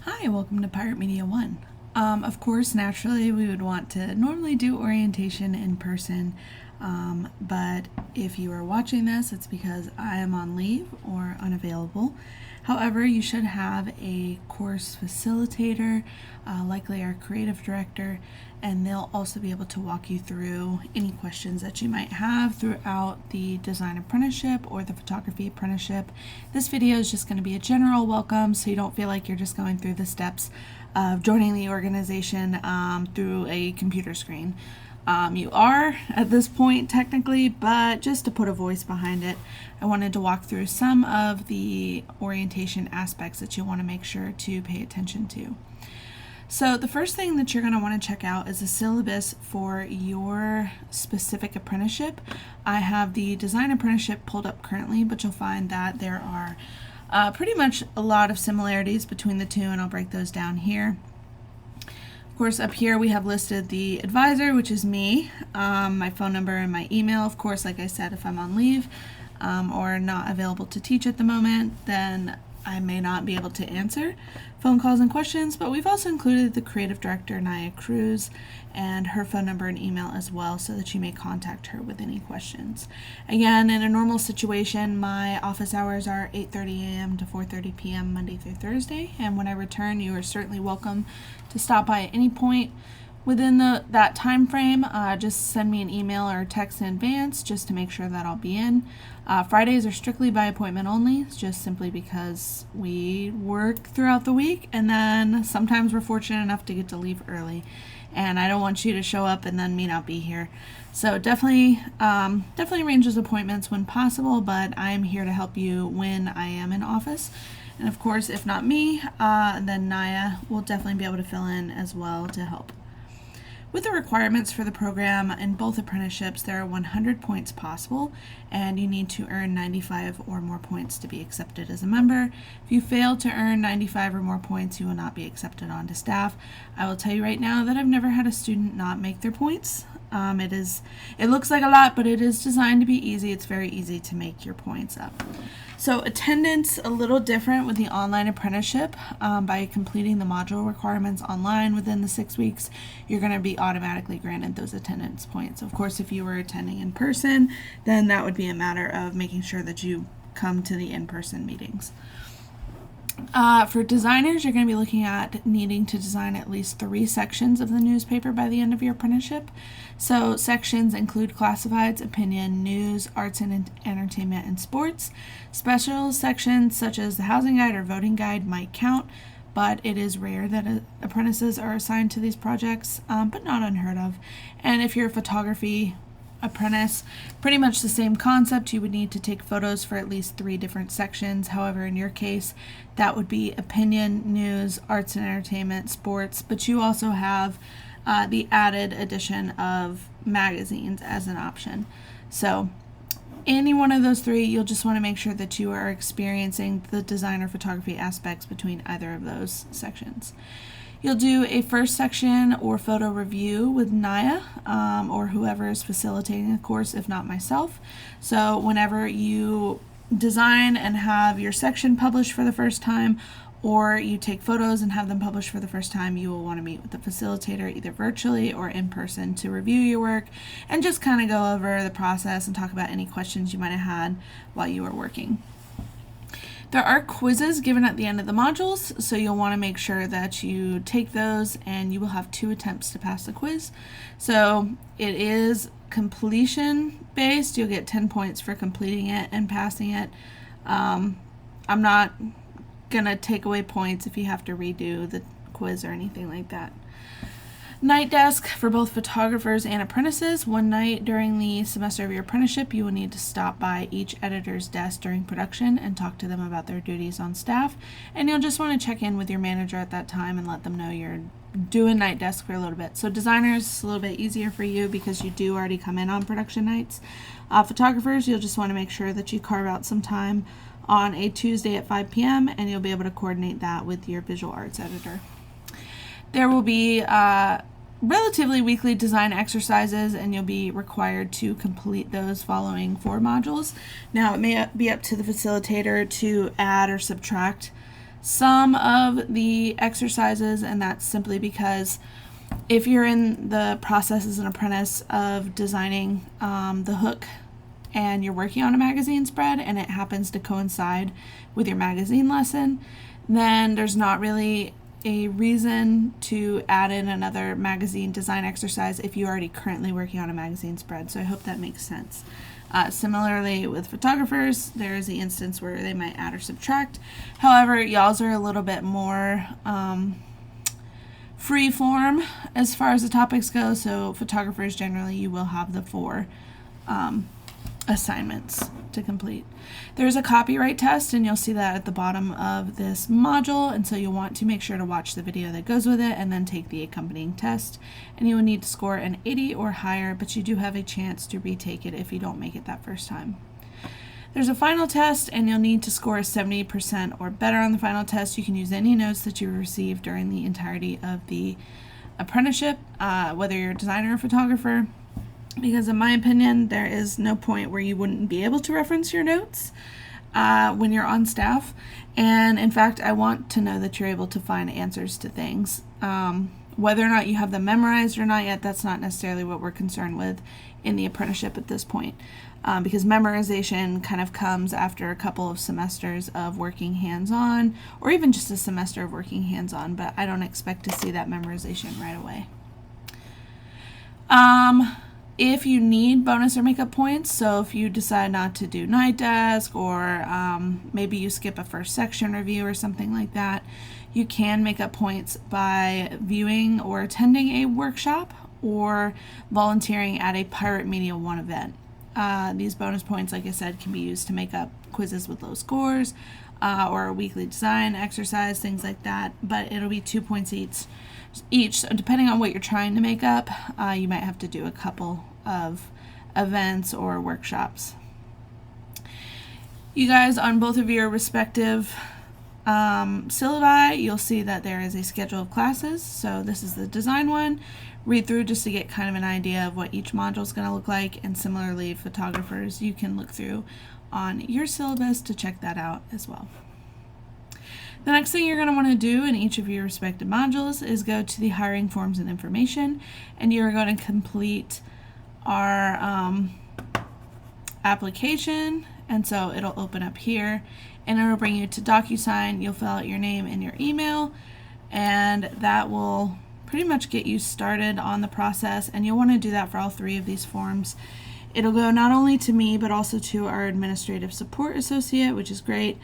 Hi, welcome to Pirate Media 1. Of course, naturally, we would want to normally do orientation in person, but if you are watching this, it's because I am on leave or unavailable. However, you should have a course facilitator, likely our creative director, and they'll also be able to walk you through any questions that you might have throughout the design apprenticeship or the photography apprenticeship. This video is just going to be a general welcome, so you don't feel like you're just going through the steps of joining the organization through a computer screen. You are at this point technically, but just to put a voice behind it, I wanted to walk through some of the orientation aspects that you want to make sure to pay attention to. So the first thing that you're going to want to check out is the syllabus for your specific apprenticeship. I have the design apprenticeship pulled up currently, but you'll find that there are pretty much a lot of similarities between the two, and I'll break those down here. Of course, up here we have listed the advisor, which is me, my phone number and my email. Of course, like I said, if I'm on leave or not available to teach at the moment, then I may not be able to answer phone calls and questions, but we've also included the creative director, Naya Cruz, and her phone number and email as well, so that you may contact her with any questions. Again, in a normal situation, my office hours are 8:30 a.m. to 4:30 p.m. Monday through Thursday, and when I return, you are certainly welcome to stop by at any point within that time frame. Just send me an email or text in advance just to make sure that I'll be in. Fridays are strictly by appointment only, just simply because we work throughout the week, and then sometimes we're fortunate enough to get to leave early, and I don't want you to show up and then me not be here. So definitely arrange those appointments when possible, but I am here to help you when I am in office. And of course, if not me, then Naya will definitely be able to fill in as well to help. With the requirements for the program in both apprenticeships, there are 100 points possible, and you need to earn 95 or more points to be accepted as a member. If you fail to earn 95 or more points, you will not be accepted onto staff. I will tell you right now that I've never had a student not make their points. It looks like a lot, but it is designed to be easy. It's very easy to make your points up. So attendance, a little different with the online apprenticeship. By completing the module requirements online within the 6 weeks, you're going to be automatically granted those attendance points. Of course, if you were attending in person, then that would be a matter of making sure that you come to the in-person meetings. For designers, you're going to be looking at needing to design at least 3 sections of the newspaper by the end of your apprenticeship. So sections include classifieds, opinion, news, arts and entertainment, and sports. Special sections such as the housing guide or voting guide might count, but it is rare that apprentices are assigned to these projects, but not unheard of. And if you're a photography apprentice, pretty much the same concept. You would need to take photos for at least 3 different sections. However, in your case, that would be opinion, news, arts and entertainment, sports, but you also have the added addition of magazines as an option. So any one of those 3, you'll just want to make sure that you are experiencing the design or photography aspects between either of those sections. You'll do a first section or photo review with Naya or whoever is facilitating the course, if not myself. So whenever you design and have your section published for the first time, or you take photos and have them published for the first time, you will want to meet with the facilitator either virtually or in person to review your work and just kind of go over the process and talk about any questions you might have had while you were working. There are quizzes given at the end of the modules, so you'll want to make sure that you take those, and you will have 2 attempts to pass the quiz. So it is completion based. You'll get 10 points for completing it and passing it. I'm not going to take away points if you have to redo the quiz or anything like that. Night desk for both photographers and apprentices. One night during the semester of your apprenticeship, you will need to stop by each editor's desk during production and talk to them about their duties on staff. And you'll just want to check in with your manager at that time and let them know you're doing night desk for a little bit. So designers, it's a little bit easier for you because you do already come in on production nights. Photographers, you'll just want to make sure that you carve out some time on a Tuesday at 5 p.m. and you'll be able to coordinate that with your visual arts editor. There will be relatively weekly design exercises, and you'll be required to complete those following 4 modules. Now, it may be up to the facilitator to add or subtract some of the exercises, and that's simply because if you're in the process as an apprentice of designing the hook and you're working on a magazine spread and it happens to coincide with your magazine lesson, then there's not really a reason to add in another magazine design exercise if you're already currently working on a magazine spread. So I hope that makes sense. Similarly with photographers, there is the instance where they might add or subtract. However, y'all's are a little bit more free form as far as the topics go. So photographers, generally you will have the 4 assignments to complete. There's a copyright test, and you'll see that at the bottom of this module, and so you'll want to make sure to watch the video that goes with it and then take the accompanying test, and you will need to score an 80 or higher, but you do have a chance to retake it if you don't make it that first time. There's a final test, and you'll need to score 70% or better on the final test. You can use any notes that you received during the entirety of the apprenticeship, whether you're a designer or photographer, because in my opinion, there is no point where you wouldn't be able to reference your notes when you're on staff. And in fact, I want to know that you're able to find answers to things. Whether or not you have them memorized or not yet, that's not necessarily what we're concerned with in the apprenticeship at this point. Because memorization kind of comes after a couple of semesters of working hands-on, or even just a semester of working hands-on, but I don't expect to see that memorization right away. If you need bonus or makeup points, so if you decide not to do night desk, or maybe you skip a first section review or something like that, you can make up points by viewing or attending a workshop or volunteering at a Pirate Media 1 event. These bonus points, like I said, can be used to make up quizzes with low scores or a weekly design exercise, things like that, but it'll be 2 points each. So depending on what you're trying to make up, you might have to do a couple of events or workshops. You guys, on both of your respective syllabi, you'll see that there is a schedule of classes. So this is the design one. Read through just to get kind of an idea of what each module is going to look like, and similarly photographers, you can look through on your syllabus to check that out as well. The next thing you're going to want to do in each of your respective modules is go to the hiring forms and information, and you're going to complete our application, and so it'll open up here and it'll bring you to DocuSign. You'll fill out your name and your email, and that will pretty much get you started on the process, and you'll want to do that for all 3 of these forms. It'll go not only to me but also to our administrative support associate, which is great.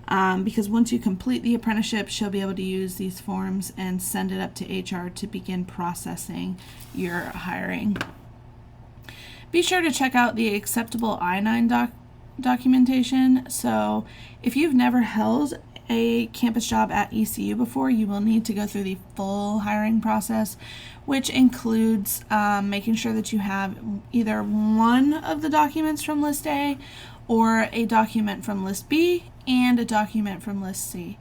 Because once you complete the apprenticeship, she'll be able to use these forms and send it up to HR to begin processing your hiring. Be sure to check out the acceptable I-9 documentation. So if you've never held a campus job at ECU before, you will need to go through the full hiring process, which includes making sure that you have either one of the documents from List A or a document from List B and a document from List C.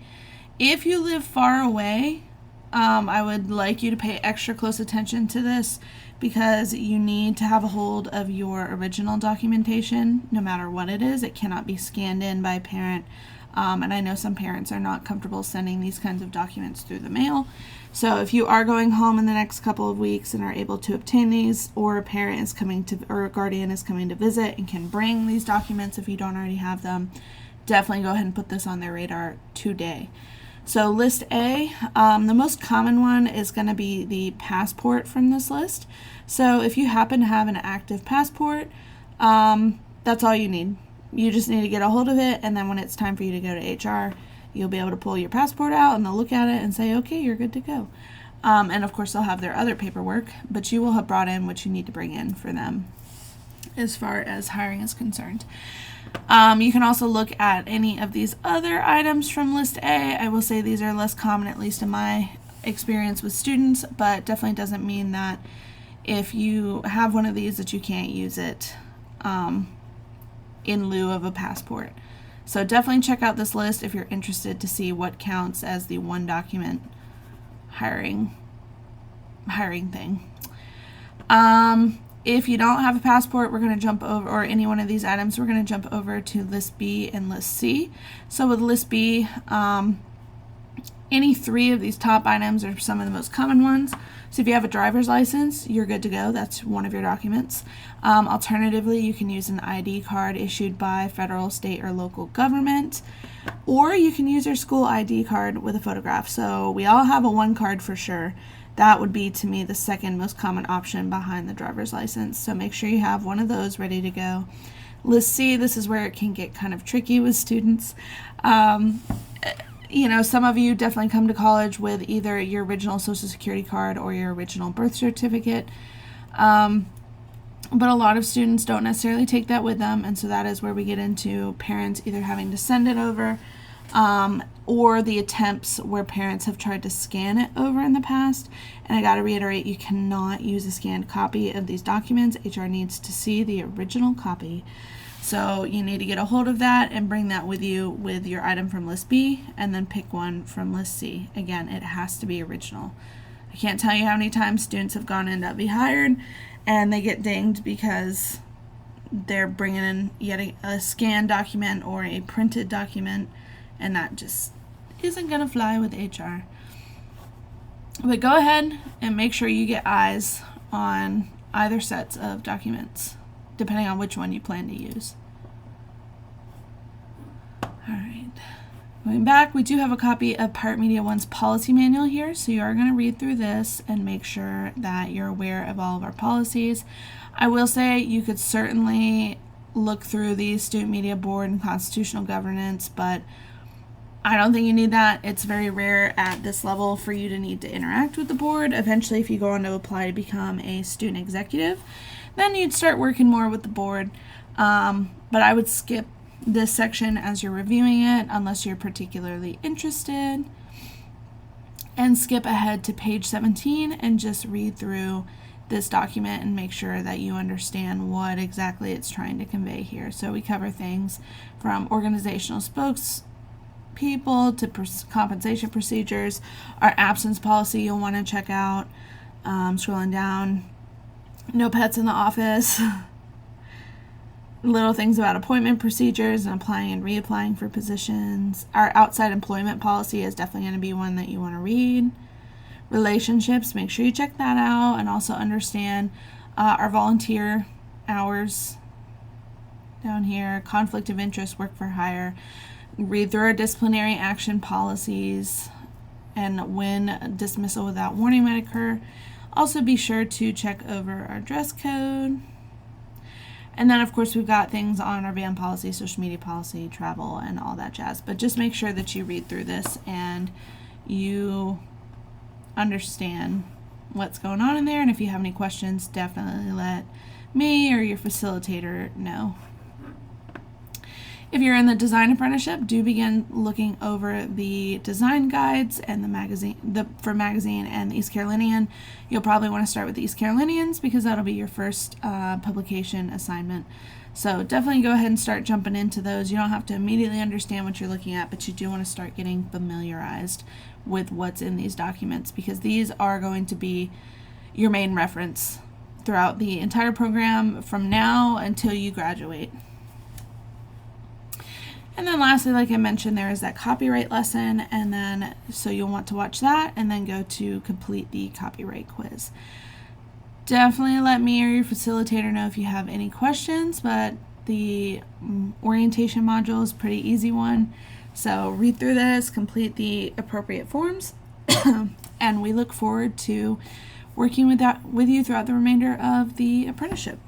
If you live far away, I would like you to pay extra close attention to this, because you need to have a hold of your original documentation no matter what it is. It cannot be scanned in by a parent, and I know some parents are not comfortable sending these kinds of documents through the mail. So if you are going home in the next couple of weeks and are able to obtain these, or a parent is coming to, or a guardian is coming to visit and can bring these documents if you don't already have them, definitely go ahead and put this on their radar today. So List A, the most common one is going to be the passport from this list. So if you happen to have an active passport, that's all you need. You just need to get a hold of it, and then when it's time for you to go to HR, you'll be able to pull your passport out and they'll look at it and say, okay, you're good to go. And of course they'll have their other paperwork, but you will have brought in what you need to bring in for them as far as hiring is concerned. You can also look at any of these other items from List A. I will say these are less common, at least in my experience with students, but definitely doesn't mean that if you have one of these that you can't use it in lieu of a passport. So definitely check out this list if you're interested to see what counts as the one document hiring thing. If you don't have a passport, we're going to jump over, or any one of these items, we're going to jump over to List B and List C. So with List B, Any three of these top items are some of the most common ones. So if you have a driver's license, you're good to go. That's one of your documents. Alternatively, you can use an ID card issued by federal, state, or local government, or you can use your school ID card with a photograph. So we all have a one card for sure. That would be, to me, the second most common option behind the driver's license. So make sure you have one of those ready to go. List C, this is where it can get kind of tricky with students. You know, some of you definitely come to college with either your original Social Security card or your original birth certificate. But a lot of students don't necessarily take that with them, and so that is where we get into parents either having to send it over, or the attempts where parents have tried to scan it over in the past. And I got to reiterate, you cannot use a scanned copy of these documents. HR needs to see the original copy. So you need to get a hold of that and bring that with you with your item from list B, and then pick one from list C. Again, it has to be original. I can't tell you how many times students have gone in to be hired and they get dinged because they're bringing in yet a scanned document or a printed document, and that just isn't going to fly with HR. But go ahead and make sure you get eyes on either sets of documents, depending on which one you plan to use. All right, going back, we do have a copy of Pirate Media 1's policy manual here, so you are going to read through this and make sure that you're aware of all of our policies. I will say you could certainly look through the Student Media Board and Constitutional Governance, but I don't think you need that. It's very rare at this level for you to need to interact with the board. Eventually, if you go on to apply to become a student executive, then you'd start working more with the board. But I would skip this section as you're reviewing it unless you're particularly interested, and skip ahead to page 17 and just read through this document and make sure that you understand what exactly it's trying to convey here. So we cover things from organizational spokespeople to compensation procedures. Our absence policy you'll want to check out. Scrolling down, no pets in the office, little things about appointment procedures and applying and reapplying for positions. Our outside employment policy is definitely going to be one that you want to read. Relationships, make sure you check that out, and also understand our volunteer hours down here. Conflict of interest, work for hire. Read through our disciplinary action policies and when dismissal without warning might occur. Also be sure to check over our dress code. And then, of course, we've got things on our band policy, social media policy, travel, and all that jazz. But just make sure that you read through this and you understand what's going on in there. And if you have any questions, definitely let me or your facilitator know. If you're in the design apprenticeship, do begin looking over the design guides and the magazine, for magazine and the East Carolinian. You'll probably want to start with the East Carolinians because that'll be your first publication assignment. So definitely go ahead and start jumping into those. You don't have to immediately understand what you're looking at, but you do want to start getting familiarized with what's in these documents, because these are going to be your main reference throughout the entire program from now until you graduate. And then lastly, like I mentioned, there is that copyright lesson, and then so you'll want to watch that and then go to complete the copyright quiz. Definitely let me or your facilitator know if you have any questions, but the orientation module is a pretty easy one. So read through this, complete the appropriate forms, and we look forward to working with you throughout the remainder of the apprenticeship.